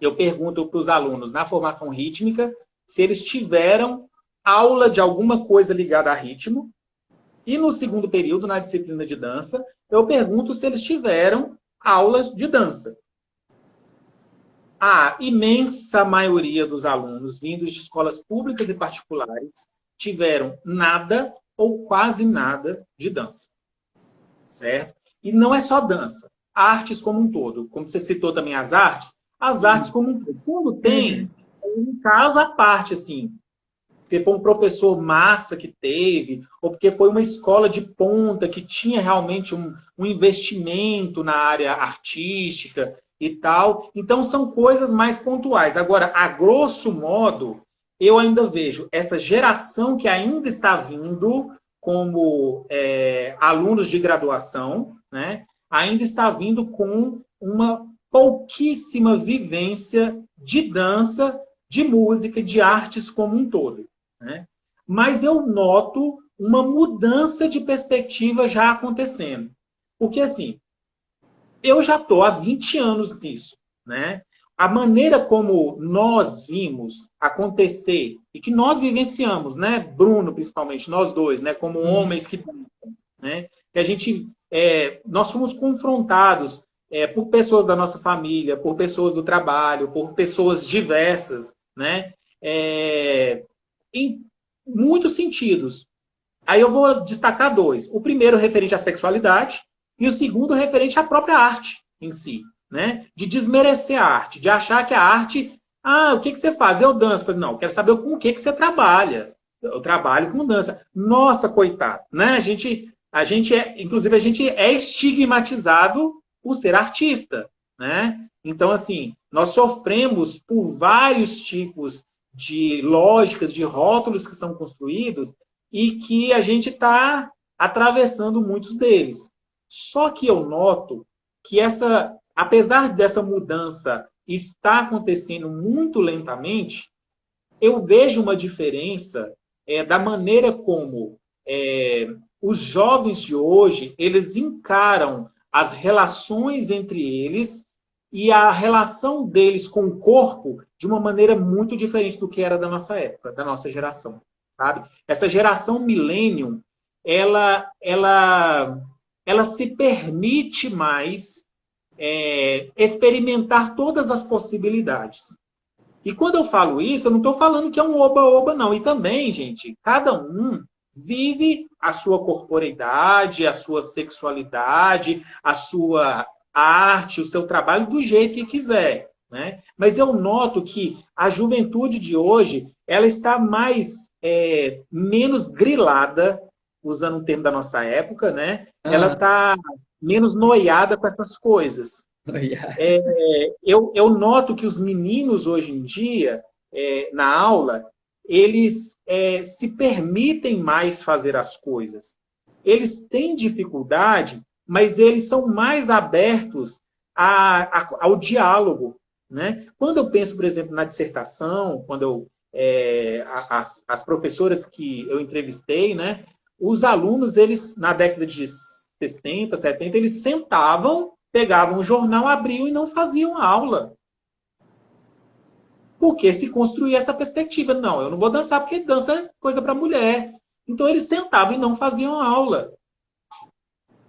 eu pergunto para os alunos na formação rítmica se eles tiveram aula de alguma coisa ligada a ritmo. E no segundo período, na disciplina de dança, eu pergunto se eles tiveram aulas de dança. A imensa maioria dos alunos vindos de escolas públicas e particulares tiveram nada ou quase nada de dança, certo? E não é só dança, artes como um todo. Como você citou também as artes como um todo. Quando tem, é um caso à parte, assim, porque foi um professor massa que teve, ou porque foi uma escola de ponta que tinha realmente um investimento na área artística e tal. Então, são coisas mais pontuais. Agora, a grosso modo, eu ainda vejo essa geração que ainda está vindo como alunos de graduação, né, ainda está vindo com uma pouquíssima vivência de dança, de música, de artes como um todo. Né? Mas eu noto uma mudança de perspectiva já acontecendo. Porque, assim, eu já estou há 20 anos nisso. Né? A maneira como nós vimos acontecer, e que nós vivenciamos, né? Bruno, principalmente, nós dois, né? Como homens que né? Que a gente, nós fomos confrontados por pessoas da nossa família, por pessoas do trabalho, por pessoas diversas, né? Em muitos sentidos. Aí eu vou destacar dois. O primeiro referente à sexualidade e o segundo referente à própria arte em si, né? De desmerecer a arte, de achar que a arte, o que você faz? Eu danço. Não, eu quero saber com o que você trabalha. Eu trabalho com dança. Nossa, coitado, né? Inclusive a gente é estigmatizado por ser artista, né? Então, assim, nós sofremos por vários tipos de lógicas, de rótulos que são construídos e que a gente está atravessando muitos deles. Só que eu noto que apesar dessa mudança estar acontecendo muito lentamente, eu vejo uma diferença da maneira como os jovens de hoje eles encaram as relações entre eles e a relação deles com o corpo de uma maneira muito diferente do que era da nossa época, da nossa geração, sabe? Essa geração millennium, ela se permite mais experimentar todas as possibilidades. E quando eu falo isso, eu não estou falando que é um oba-oba, não. E também, gente, cada um vive a sua corporeidade, a sua sexualidade, a sua arte, o seu trabalho do jeito que quiser. Né? Mas eu noto que a juventude de hoje ela está menos grilada, usando o termo da nossa época, né? Ela está menos noiada com essas coisas. Eu noto que os meninos hoje em dia, na aula, eles se permitem mais fazer as coisas. Eles têm dificuldade, mas eles são mais abertos ao diálogo. Né? Quando eu penso, por exemplo, na dissertação, as professoras que eu entrevistei, né, os alunos, eles na década de 60, 70, eles sentavam, pegavam o jornal, abriam e não faziam aula. Porque se construía essa perspectiva. Não, eu não vou dançar porque dança é coisa para mulher. Então eles sentavam e não faziam aula.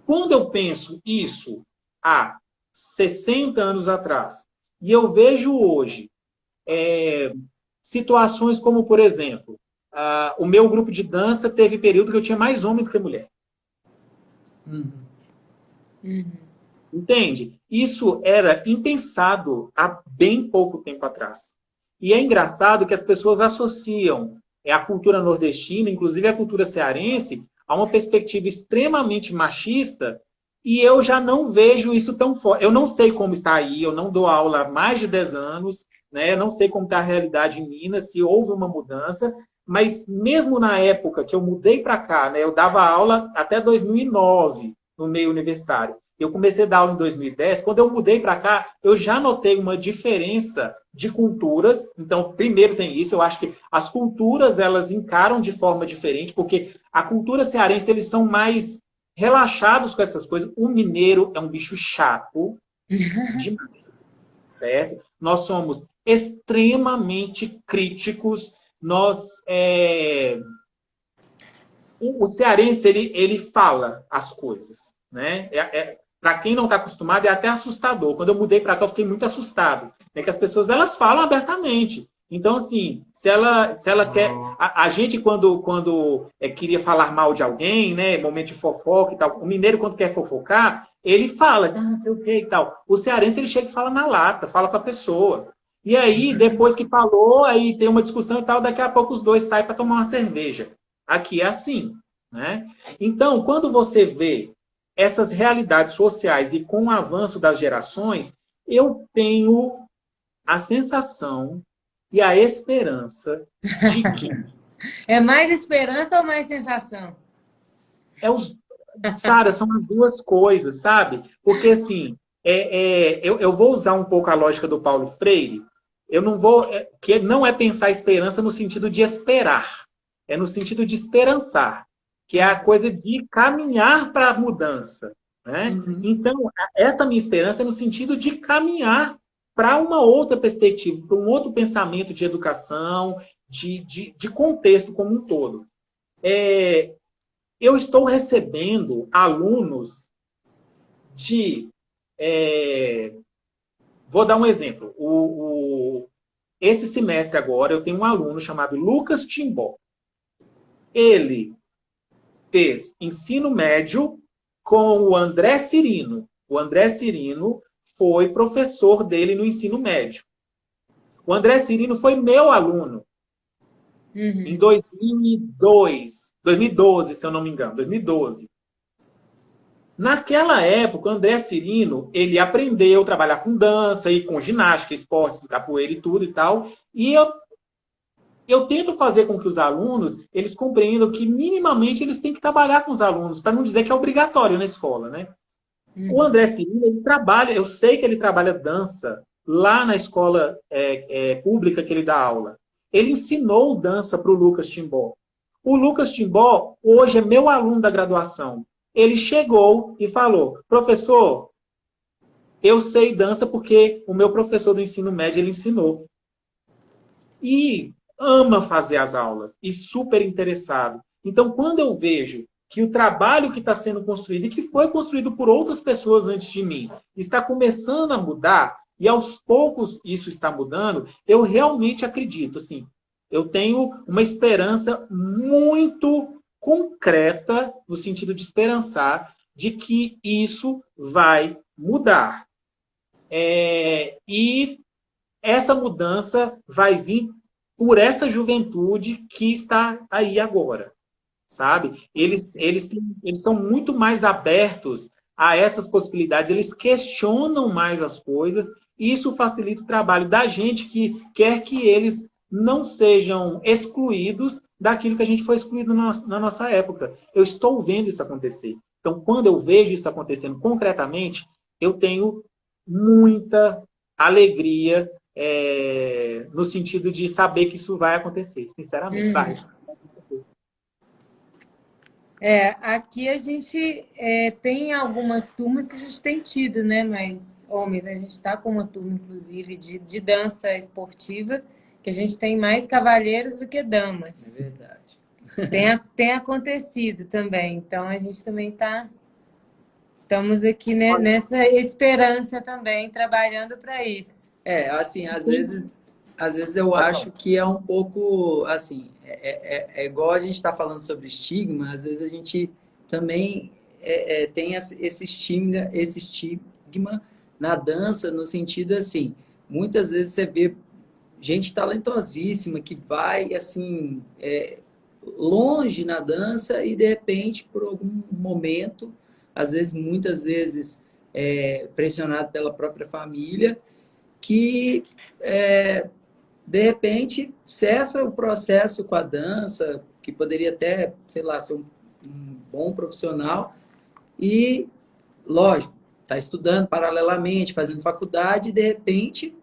Quando eu penso isso há 60 anos atrás, e eu vejo hoje situações como, por exemplo, o meu grupo de dança teve período que eu tinha mais homem do que mulher.
Uhum.
Uhum.
Entende? Isso era impensado há bem pouco tempo atrás. E é engraçado que as pessoas associam a cultura nordestina, inclusive a cultura cearense, a uma perspectiva extremamente machista, e eu já não vejo isso tão forte. Eu não sei como está aí, eu não dou aula há mais de 10 anos, né? Eu não sei como está a realidade em Minas, se houve uma mudança, mas mesmo na época que eu mudei para cá, né, eu dava aula até 2009 no meio universitário. Eu comecei a dar aula em 2010. Quando eu mudei para cá, eu já notei uma diferença de culturas. Então, primeiro tem isso. Eu acho que as culturas, elas encaram de forma diferente, porque a cultura cearense, eles são mais relaxados com essas coisas. O mineiro é um bicho chato demais, certo? Nós somos extremamente críticos. O cearense, ele fala as coisas, né? Para quem não está acostumado, é até assustador. Quando eu mudei para cá, eu fiquei muito assustado. Né? Que as pessoas, elas falam abertamente. Então, assim, se ela quer... A gente, quando queria falar mal de alguém, né? Momento de fofoca e tal. O mineiro, quando quer fofocar, ele fala, não sei o que e tal. O cearense, ele chega e fala na lata, fala com a pessoa. E aí, depois que falou, aí tem uma discussão e tal, daqui a pouco os dois saem para tomar uma cerveja. Aqui é assim, né? Então, quando você vê essas realidades sociais e com o avanço das gerações, eu tenho a sensação e a esperança de que
É mais esperança ou mais sensação?
é os Sara, são as duas coisas, sabe? Porque assim, eu vou usar um pouco a lógica do Paulo Freire. Eu não vou, que não é pensar esperança no sentido de esperar, é no sentido de esperançar, que é a coisa de caminhar para a mudança, né?
Uhum.
Então, essa minha esperança é no sentido de caminhar para uma outra perspectiva, para um outro pensamento de educação, de contexto como um todo. Eu estou recebendo alunos de. Vou dar um exemplo. Esse semestre agora eu tenho um aluno chamado Lucas Timbó. Ele fez ensino médio com o André Cirino. O André Cirino foi professor dele no ensino médio. O André Cirino foi meu aluno em
Uhum.
2012, se eu não me engano, 2012. Naquela época, o André Cirino, ele aprendeu a trabalhar com dança e com ginástica, esportes, capoeira e tudo e tal. E eu tento fazer com que os alunos, eles compreendam que minimamente eles têm que trabalhar com os alunos, para não dizer que é obrigatório na escola, né? O
Uhum.
André Cirino, ele trabalha, eu sei que ele trabalha dança lá na escola pública que ele dá aula. Ele ensinou dança para o Lucas Timbó. O Lucas Timbó, hoje, é meu aluno da graduação. Ele chegou e falou, professor, eu sei dança porque o meu professor do ensino médio, ele ensinou. E ama fazer as aulas, e super interessado. Então, quando eu vejo que o trabalho que está sendo construído, e que foi construído por outras pessoas antes de mim, está começando a mudar, e aos poucos isso está mudando, eu realmente acredito, assim, eu tenho uma esperança muito concreta, no sentido de esperançar, de que isso vai mudar. E essa mudança vai vir por essa juventude que está aí agora, sabe? Eles são muito mais abertos a essas possibilidades, eles questionam mais as coisas, e isso facilita o trabalho da gente que quer que eles não sejam excluídos daquilo que a gente foi excluído na nossa época. Eu estou vendo isso acontecer. Então, quando eu vejo isso acontecendo concretamente, eu tenho muita alegria no sentido de saber que isso vai acontecer. Sinceramente, vai.
Uhum. Aqui a gente tem algumas turmas que a gente tem tido, né? Mas, homens, a gente está com uma turma, inclusive, de dança esportiva, que a gente tem mais cavalheiros do que
É
damas.
verdade.
Tem acontecido também. Então, a gente também estamos aqui, né, nessa esperança também, trabalhando para isso.
Assim, às vezes às vezes eu acho que é um pouco, assim, é igual a gente está falando sobre estigma, às vezes a gente também tem esse estigma na dança, no sentido assim, muitas vezes você vê gente talentosíssima que vai, assim, longe na dança e, de repente, por algum momento, às vezes, muitas vezes, pressionado pela própria família, que de repente cessa o processo com a dança, que poderia até, sei lá, ser um bom profissional e, lógico, está estudando paralelamente, fazendo faculdade e de repente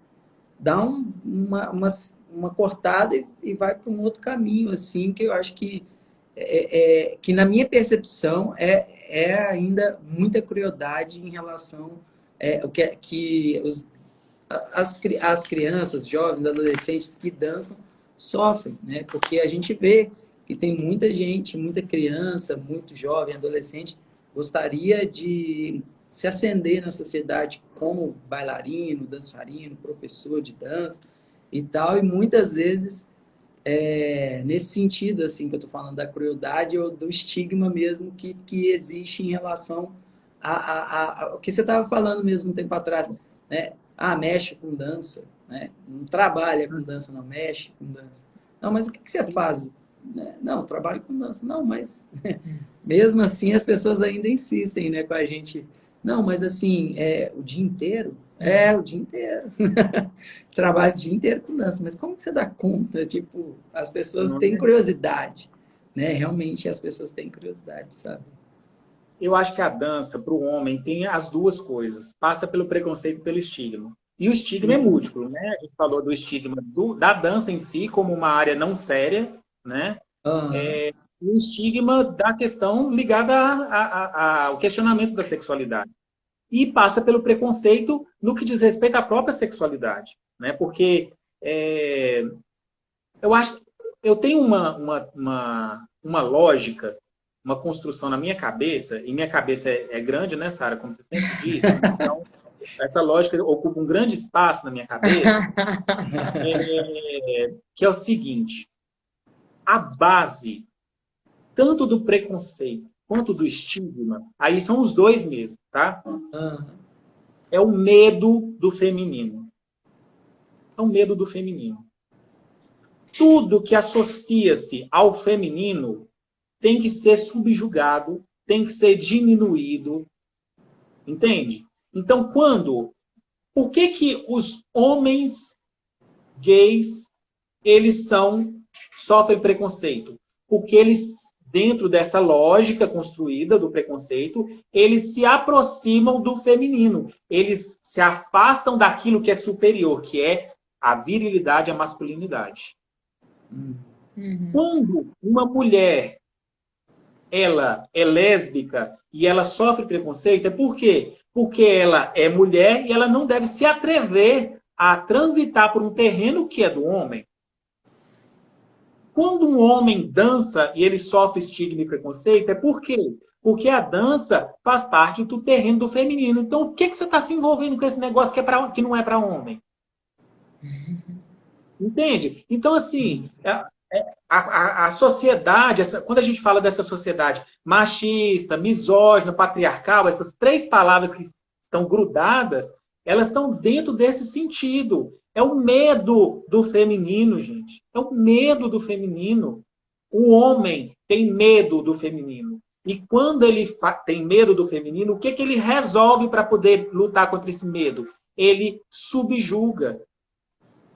dá uma cortada e vai para um outro caminho, assim, que eu acho que na minha percepção ainda muita crueldade em relação o que as crianças, jovens, adolescentes que dançam sofrem, né? Porque a gente vê que tem muita gente, muita criança, muito jovem, adolescente, gostaria de se ascender na sociedade como bailarino, dançarino, professor de dança e tal, e muitas vezes nesse sentido, assim, que eu estou falando da crueldade ou do estigma mesmo que existe em relação ao que você estava falando mesmo um tempo atrás, né? Ah, mexe com dança, né? Não trabalha com dança, não mexe com dança. Não, mas o que você faz? Né? Não, trabalho com dança. Não, mas mesmo assim as pessoas ainda insistem, né, com a gente. Não, mas assim, o dia inteiro? O dia inteiro. Trabalho o dia inteiro com dança. Mas como que você dá conta? Tipo, as pessoas têm curiosidade, né? Realmente as pessoas têm curiosidade, sabe?
Eu acho que a dança, para o homem, tem as duas coisas. Passa pelo preconceito e pelo estigma. E o estigma é múltiplo, né? A gente falou do estigma da dança em si, como uma área não séria, né? E o estigma da questão ligada ao questionamento da sexualidade. E passa pelo preconceito no que diz respeito à própria sexualidade, né? Porque eu acho, eu tenho uma lógica, uma construção na minha cabeça, e minha cabeça é grande, né, Sara, como você sempre diz. Então, essa lógica ocupa um grande espaço na minha cabeça, que é o seguinte: a base, tanto do preconceito quanto do estigma, aí são os dois mesmo, tá? É o medo do feminino. É o medo do feminino. Tudo que associa-se ao feminino tem que ser subjugado, tem que ser diminuído, entende? Então, por que os homens gays, eles sofrem preconceito? Porque eles, dentro dessa lógica construída do preconceito, eles se aproximam do feminino, eles se afastam daquilo que é superior, que é a virilidade, a masculinidade. Quando uma mulher ela é lésbica e ela sofre preconceito, por quê? Porque ela é mulher e ela não deve se atrever a transitar por um terreno que é do homem. Quando um homem dança e ele sofre estigma e preconceito, por quê? Porque a dança faz parte do terreno do feminino. Então, o que você está se envolvendo com esse negócio que não é para homem? Entende? Então, assim, a sociedade, quando a gente fala dessa sociedade machista, misógina, patriarcal, essas três palavras que estão grudadas, elas estão dentro desse sentido. É o medo do feminino, gente. É o medo do feminino. O homem tem medo do feminino. E quando ele tem medo do feminino, o que ele resolve para poder lutar contra esse medo? Ele subjuga.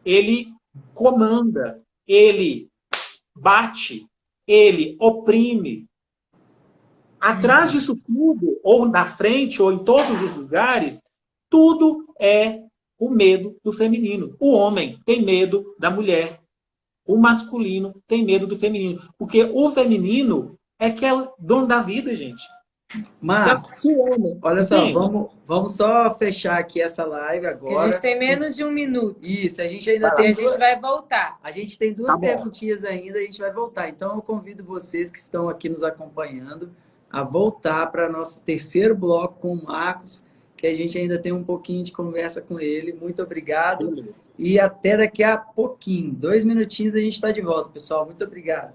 Ele comanda. Ele bate, ele oprime. Atrás disso tudo, ou na frente, ou em todos os lugares, tudo é o medo do feminino. O homem tem medo da mulher. O masculino tem medo do feminino. Porque o feminino é que é o dono da vida, gente.
Marcos, olha só, vamos só fechar aqui essa live agora.
A gente tem menos de 1 minuto.
Isso, a gente ainda tem.
A gente vai voltar.
A gente tem duas perguntinhas ainda, a gente vai voltar. Então eu convido vocês que estão aqui nos acompanhando a voltar para nosso terceiro bloco com o Marcos, que a gente ainda tem um pouquinho de conversa com ele. Muito obrigado e até daqui a pouquinho. 2 minutinhos a gente está de volta, pessoal. Muito obrigado.